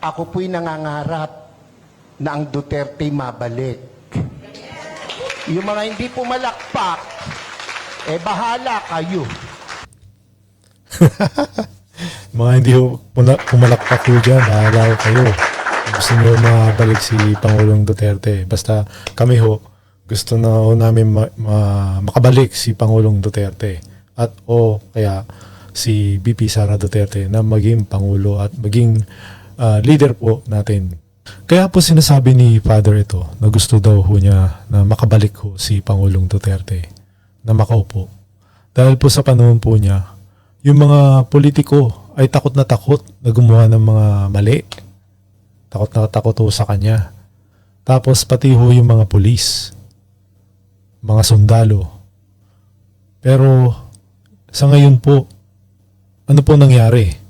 Ako po'y nangangarap na ang Duterte mabalik. Yung mga hindi pumalakpak, bahala kayo. Mga hindi pumalakpak ko dyan, bahala kayo. Gusto nyo mabalik si Pangulong Duterte. Basta kami gusto na namin makabalik si Pangulong Duterte. At kaya si BP Sara Duterte na maging Pangulo at maging leader po natin. Kaya po sinasabi ni Father ito na gusto daw niya na makabalik si Pangulong Duterte na makaupo. Dahil po sa panahon po niya, yung mga politiko ay takot na gumawa ng mga mali. Takot na takot sa kanya. Tapos pati yung mga pulis, mga sundalo. Pero sa ngayon po, ano po nangyari?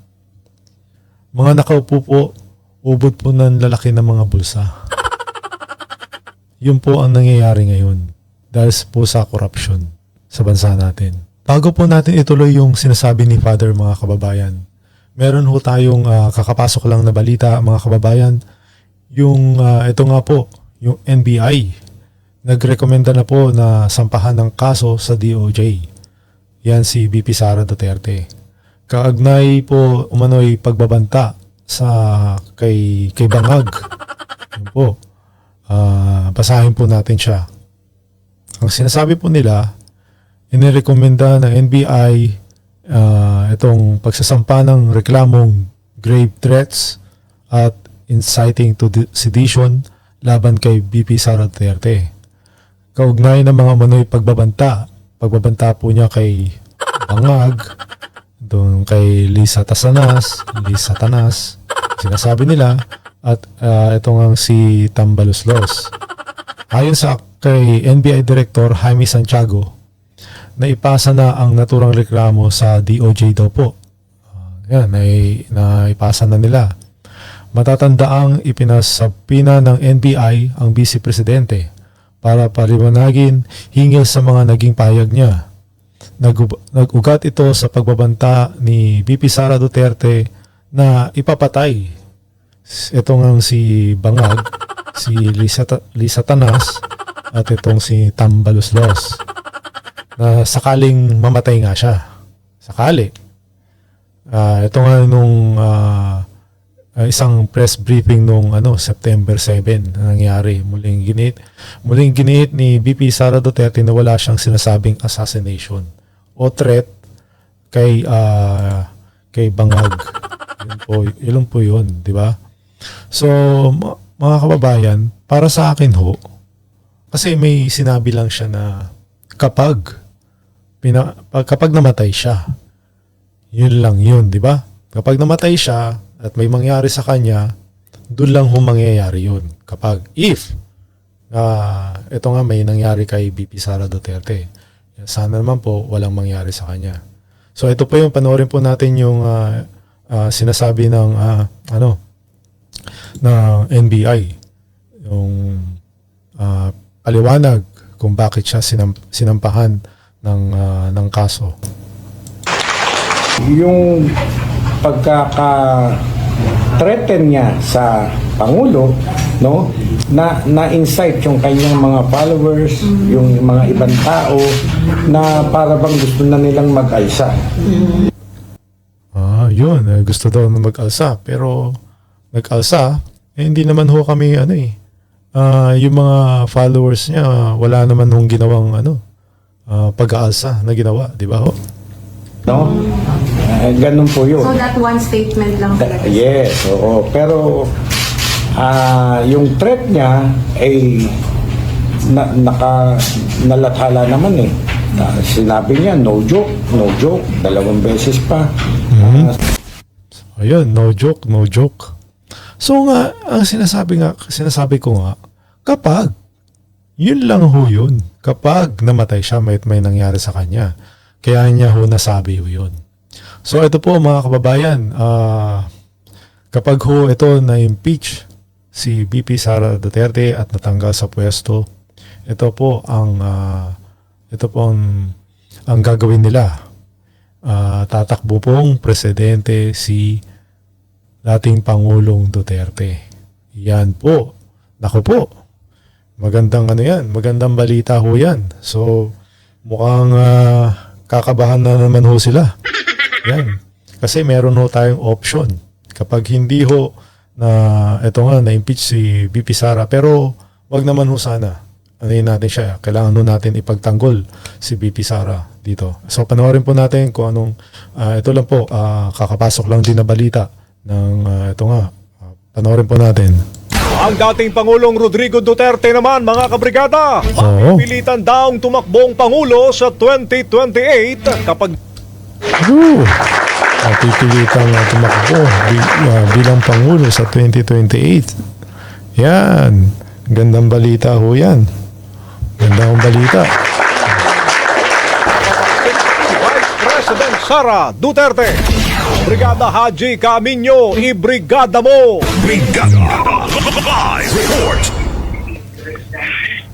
Mga nakaupo po, ubod po ng lalaki ng mga bulsa. Yun po ang nangyayari ngayon dahil po sa corruption sa bansa natin. Bago po natin ituloy yung sinasabi ni Father, mga kababayan, meron tayong kakapasok lang na balita, mga kababayan. Yung ito nga po, yung NBI, nagrekomenda na po na sampahan ng kaso sa DOJ. Yan si BP Sara Duterte. Kaagnay po umano'y pagbabanta sa kay Bangag. Yan po. Basahin po natin siya. Ang sinasabi po nila, inirekomenda ng NBI itong pagsasampa ng reklamong grave threats at inciting to sedition laban kay BP Sara Duterte. Kaugnay ng mga umano'y pagbabanta po niya kay Bangag, doon kay Lisa Tanas, sinasabi nila, at ito nga si Tambaloslos. Ayon sa kay NBI Director Jaime Santiago, naipasa na ang naturang reklamo sa DOJ daw po. Yan, naipasa na nila. Matatandaang ipinasapina ng NBI ang Vice Presidente para paliwanagin hinggil sa mga naging payag niya. Nag-ugat ito sa pagbabanta ni BP Sara Duterte na ipapatay. Ito nga si Bangag, si Lisa Tanas, at itong si Tambaloslos. Na sakaling mamatay nga siya. Sakali. Ito nga nung isang press briefing nung September 7 na nangyari. Muling ginit ni BP Sara Duterte na wala siyang sinasabing assassination o threat kay Bangag. Yun po yun, di ba? So, mga kababayan, para sa akin kasi may sinabi lang siya na kapag namatay siya, yun lang yun, di ba? Kapag namatay siya at may mangyari sa kanya, doon lang mangyayari yun. If ito nga may nangyari kay BP Sara Duterte, sana naman po walang mangyari sa kanya. So ito po yung panoorin po natin yung sinasabi ng NBI, yung paliwanag kung bakit siya sinampahan ng kaso. Yung pagkaka-threaten niya sa Pangulo, no, na-incite yung kanyang mga followers, yung mga ibang tao na para bang gusto na nilang mag-alsa. Yun, gusto daw na mag-alsa, pero nag-alsa, hindi naman kami yung mga followers niya, wala naman ginawang pag-aalsa na ginawa, di ba No? Ganun po yun. So that one statement lang talaga. Yes, oo. Pero yung threat niya ay nalathala naman sinabi niya, no joke, 2 beses pa. Ayun, no joke. So nga, ang sinasabi ko nga, kapag, yun lang yun. Kapag namatay siya, may nangyari sa kanya. Kaya niya nasabi yun. So ito po mga kababayan, kapag ito na-impeach si BP Sara Duterte at natanggal sa pwesto, ito po ang gagawin nila. Tatakbo pong presidente si dating Pangulong Duterte. Yan po. Naku po. Magandang ano yan. Magandang balita ho yan. So, mukhang kakabahan na naman ho sila. Yan. Kasi meron ho tayong option. Kapag hindi ho na-impeach si BP Sara, pero wag naman ho sana. Ano natin siya. Kailangan ho natin ipagtanggol si BP Sara dito. So, panoorin po natin kung anong, ito lang po, kakapasok lang din na balita ng, panoorin po natin. Ang dating Pangulong Rodrigo Duterte naman, mga kabrigada, Oo. pilitan daong tumakbong Pangulo sa 2028 kapag Pipilitan na tumakbo bilang Pangulo sa 2028. Yan. Gandang balita ho yan. Gandang balita. Vice President Sara Duterte. Brigada Haji Camino, ibrigada mo! Live report.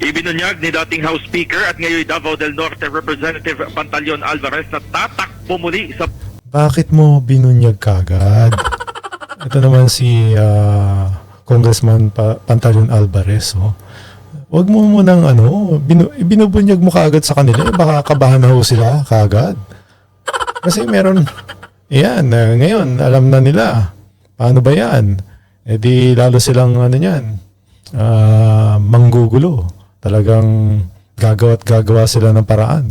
Ibinunyag ni dating House Speaker at ngayon Davao del Norte Representative Pantaleon Alvarez na tatakbo muli sa Bakit mo binunyag kagad? Ito naman si Congressman Pantaleon Alvarez. Oh. Huwag mo munang binubunyag mo kagad sa kanila. Baka kabahan na ho sila kagad. Kasi meron, ngayon, alam na nila. Paano ba yan? E di lalo silang manggugulo. Talagang gagawa sila ng paraan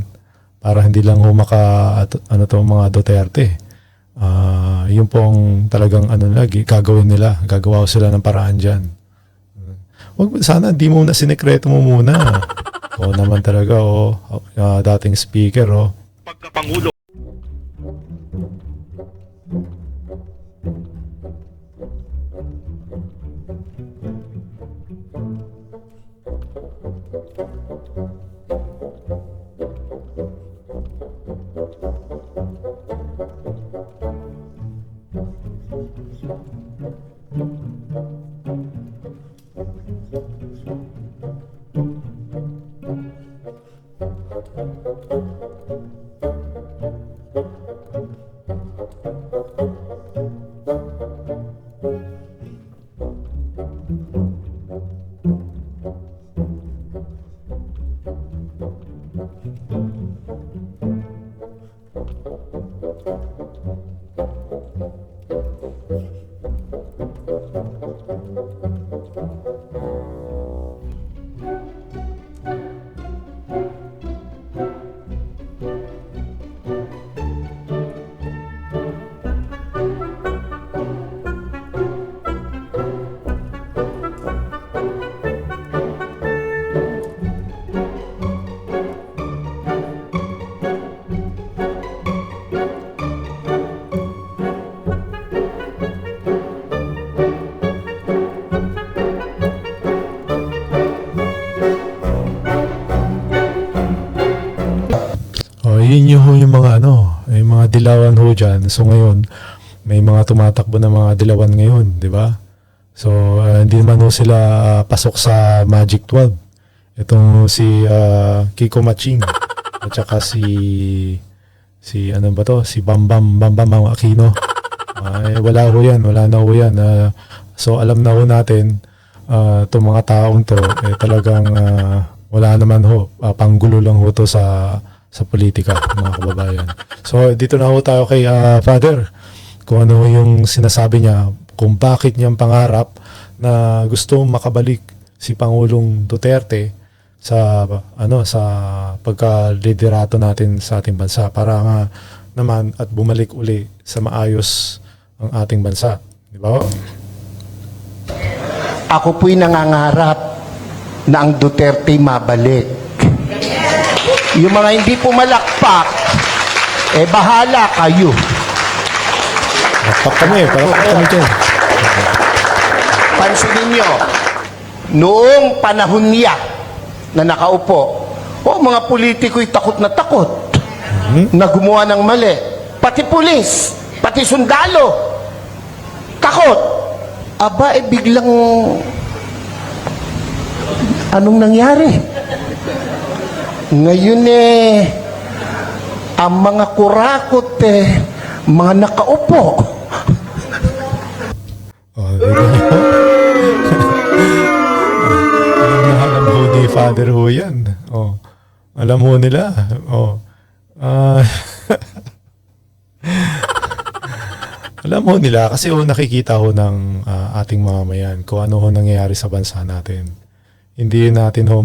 para hindi lang humaka mga Duterte. Yun pong talagang gagawin nila. Gagawa sila ng paraan dyan. Sana di mo na sinekreto mo muna. O naman talaga, dating speaker, pagkapangulo. Yun yung mga yung mga dilawan ho dyan. So ngayon, may mga tumatakbo na mga dilawan ngayon, di ba? So hindi naman ho sila pasok sa Magic 12. Itong si Kiko Maching at saka si Bambam Aquino. Wala ho yan, wala na ho yan. So alam na ho natin, itong mga taong to, talagang wala naman ho, panggulo lang ho to sa politika, mga kababayan. So, dito na ho tayo kay Father. Kung ano yung sinasabi niya, kung bakit niyang pangarap na gusto makabalik si Pangulong Duterte sa pagka-liderato natin sa ating bansa para nga naman at bumalik uli sa maayos ang ating bansa. Di ba? Ako po'y nangangarap na ang Duterte mabalik. Yung mga hindi pumalakpak, bahala kayo. Palakpak kami dyan. Pansinin nyo, noong panahon niya na nakaupo, mga politiko'y takot na takot na gumawa ng mali. Pati pulis, pati sundalo, takot. Aba, biglang anong nangyari? Ngayon ang mga kurakot mga nakaupo. Oh, di ba? Alam ho ni Father ho yan. Oh, alam ho nila. Oh. Alam ho nila kasi ho nakikita ho ng ating mamamayan kung ano ho nangyayari sa bansa natin. Hindi natin ho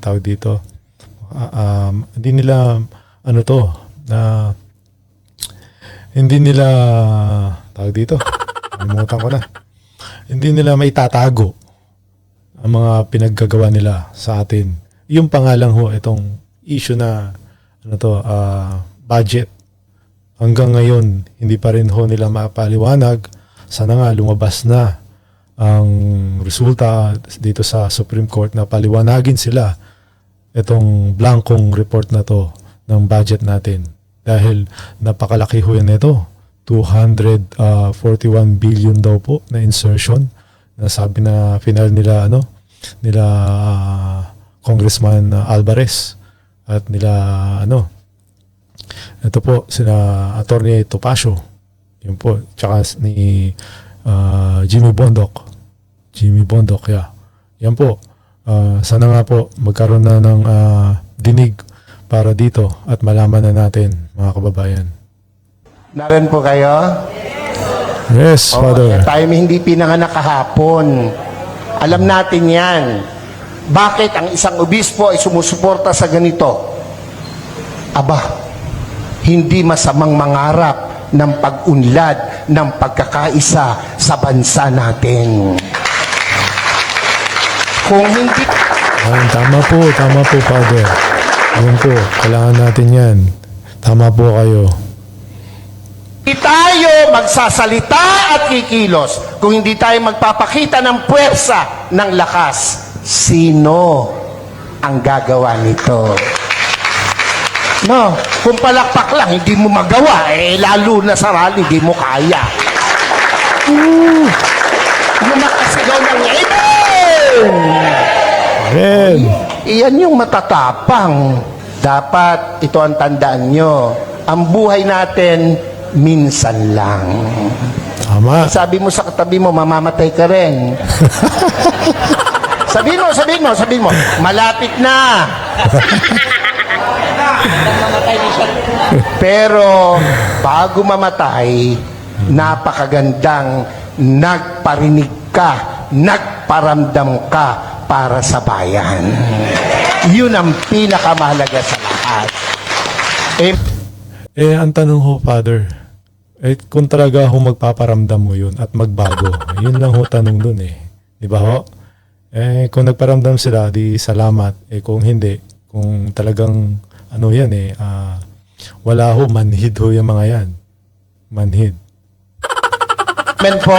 tawag dito. Hindi nila ano to na hindi nila tawag dito. Nalimutan ko na. Hindi nila maitatago ang mga pinaggagawa nila sa atin. Yung pangalan ho itong issue na ano to budget. Hanggang ngayon hindi pa rin ho nila mapaliwanag. Sana nga lumabas na ang resulta dito sa Supreme Court na paliwanagin sila itong blankong report na to ng budget natin. Dahil napakalaki ho yan ito. 241 billion daw po na insertion na sabi na final nila nila Congressman Alvarez at nila ito po sila Attorney Topacio yun po tsaka ni Jimmy Bondoc yan po sana nga po magkaroon na ng dinig para dito at malaman na natin mga kababayan. Naroon po kayo? Yes, Father. Kaya tayo hindi pinanganak kahapon. Alam natin yan. Bakit ang isang obispo ay sumusuporta sa ganito? Aba, hindi masamang mangarap ng pag-unlad ng pagkakaisa sa bansa natin. Kung hindi... Tama po, Father. Ayun po, kailangan natin yan. Tama po kayo. Hindi tayo magsasalita at kikilos kung hindi tayo magpapakita ng puwersa, ng lakas. Sino ang gagawa nito? No, kung palakpak lang, hindi mo magawa. Lalo na sa rally, hindi mo kaya. Lumakasigaw ng amen! Amen! Iyan yung matatapang. Dapat, ito ang tandaan nyo, ang buhay natin, minsan lang. Tama. Sabi mo sa katabi mo, mamamatay ka rin. Sabihin mo, malapit na. Pero, bago mamatay, napakagandang nagparinig ka, nagparamdam ka para sa bayan. Yun ang pinakamahalaga sa lahat. Ang tanong ho, Father, kung talaga ho magpaparamdam mo yun at magbago, yun lang ho tanong dun Di ba ho? Kung nagparamdam sila, di salamat. Kung hindi, kung talagang wala ho, manhid ho yung mga yan. Manhid. Men po,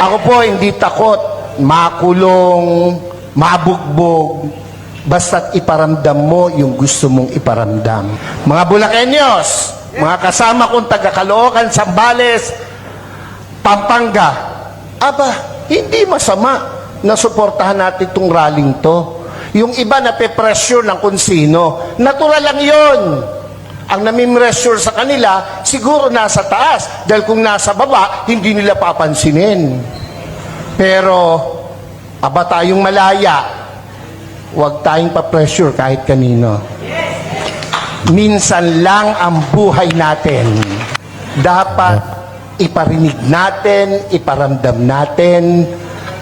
ako po hindi takot makulong, mabugbog, basta't iparamdam mo yung gusto mong iparamdam. Mga Bulakenyos, mga kasama kong taga-Caloocan, Zambales, Pampanga, hindi masama na suportahan natin itong rallying to. Yung iba na pe-pressure ng kung sino, natural lang yon. Ang nami-pressure sa kanila, siguro nasa taas. Dahil kung nasa baba, hindi nila papansinin. Pero, tayong malaya, huwag tayong pa-pressure kahit kanino. Minsan lang ang buhay natin. Dapat iparinig natin, iparamdam natin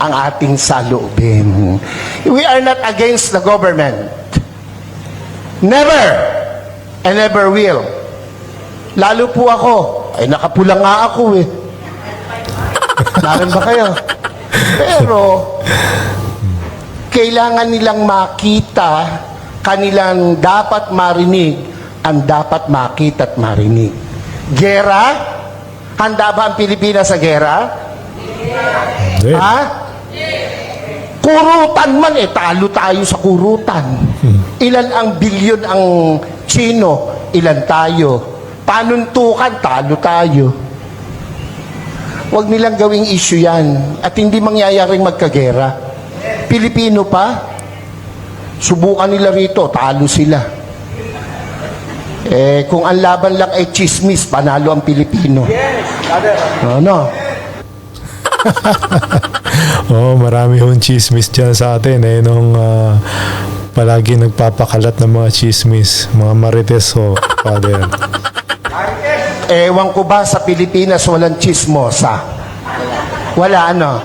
ang ating saloobin. We are not against the government. Never and never will. Lalo po ako. Nakapula nga ako Narin ba kayo? Pero, kailangan nilang makita, kanilang dapat marinig, ang dapat makita at marinig. Gera? Handa ba ang Pilipinas sa gera? Hindi. Ha? Kurutan man talo tayo sa kurutan. Ilan ang bilyon ang Chino, ilan tayo. Panuntukan, talo tayo. Huwag nilang gawing issue yan. At hindi mangyayaring magkagera. Pilipino pa, subukan nila rito, talo sila. Kung ang laban lang ay chismis, panalo ang Pilipino. Yes, Oo, marami hong chismis dyan sa atin eh, nung palagi nagpapakalat ng mga chismis, mga marites ho, Father. Ewan ko ba sa Pilipinas walang chismosa? Wala ano?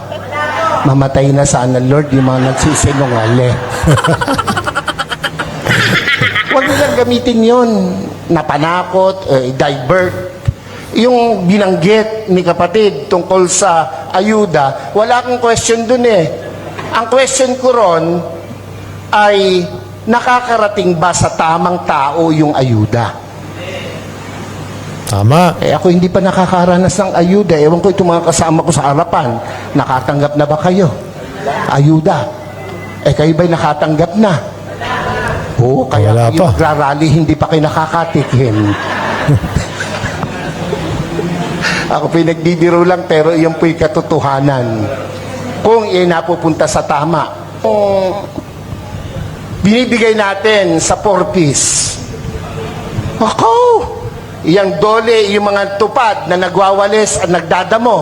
Mamatay na sana Lord yung mga nagsisinungaling. Huwag nilang gamitin yun. Napanakot, divert. Yung binanggit ni kapatid tungkol sa ayuda, wala akong question dun eh. Ang question ko ron ay nakakarating ba sa tamang tao yung ayuda? Tama. Ako hindi pa nakakaranas ng ayuda. Ewan ko itong mga kasama ko sa harapan. Nakatanggap na ba kayo? Ayuda. Kayo ba'y nakatanggap na? Oo, kaya Wala kayo pa. magrarally, hindi pa kayo nakakatikim. Ako pinagbibiro lang, pero iyon po'y katotohanan. Kung iyan napupunta sa tama. Kung binibigay natin sa 4-piece. Ako! Yang dole, yung mga tupad na nagwawalis at nagdadamo.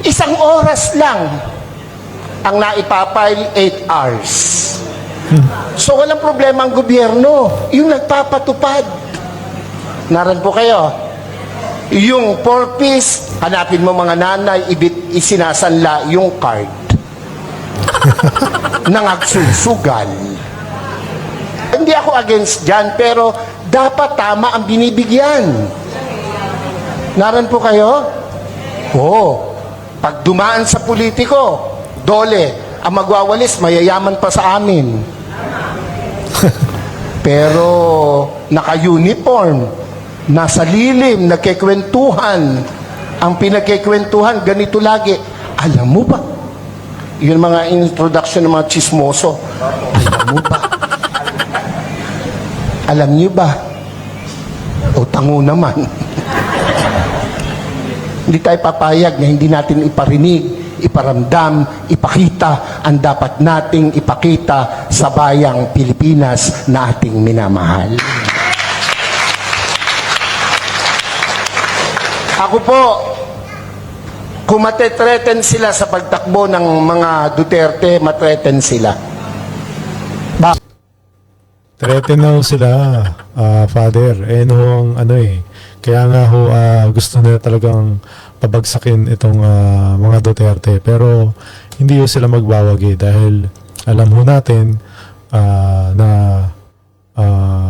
1 oras lang ang naipapile 8 hours. So walang problema ang gobyerno. Yung nagpapatupad. Naran po kayo. Yung 4-piece, hanapin mo mga nanay, isinasanla yung card. Nangagsusugal. Hindi ako against dyan, pero dapat tama ang binibigyan. Naran po kayo? Oo. Pag dumaan sa politiko, dole, ang magwawalis, mayayaman pa sa amin. Pero naka-uniform, nasa lilim, nagkikwentuhan. Ang pinagkikwentuhan, ganito lagi. Alam mo ba? Yun mga introduction ng mga chismoso. Alam mo ba? Alam niyo ba? O tango naman. Hindi tayo papayag na hindi natin iparinig, iparamdam, ipakita ang dapat nating ipakita sa bayang Pilipinas na ating minamahal. Ako po, kung matetreten sila sa pagtakbo ng mga Duterte, matreten sila. Threaten na ho sila, Father. Ang kaya nga ho gusto nila talagang pabagsakin itong mga Duterte. Pero hindi ho sila magbawagi dahil alam ho natin na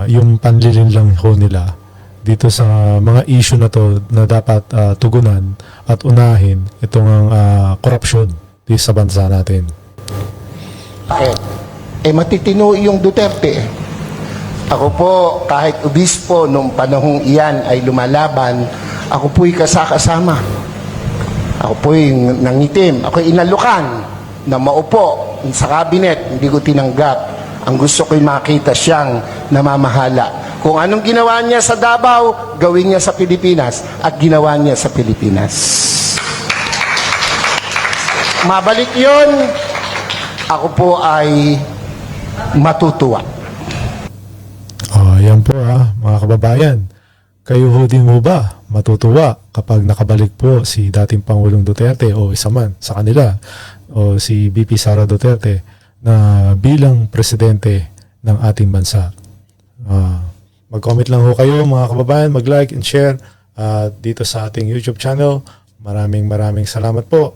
yung panlilin lang ho nila dito sa mga issue na to na dapat tugunan at unahin itong korupsyon dito sa bansa natin. Matitino yung Duterte. Ako po, kahit obispo nung panahong iyan ay lumalaban, ako po'y kasama. Ako po'y nangitim. Ako'y inalukan na maupo sa kabinet. Hindi ko tinanggap. Ang gusto ko'y makita siyang namamahala. Kung anong ginawa niya sa Davao, gawin niya sa Pilipinas. At ginawa niya sa Pilipinas. Mabalik yun, ako po ay matutuwa. Yan po mga kababayan. Kayo ho din mo ba matutuwa kapag nakabalik po si dating Pangulong Duterte o isa man sa kanila o si BP Sara Duterte na bilang presidente ng ating bansa? Mag-comment lang ho kayo mga kababayan, mag-like and share dito sa ating YouTube channel. Maraming salamat po.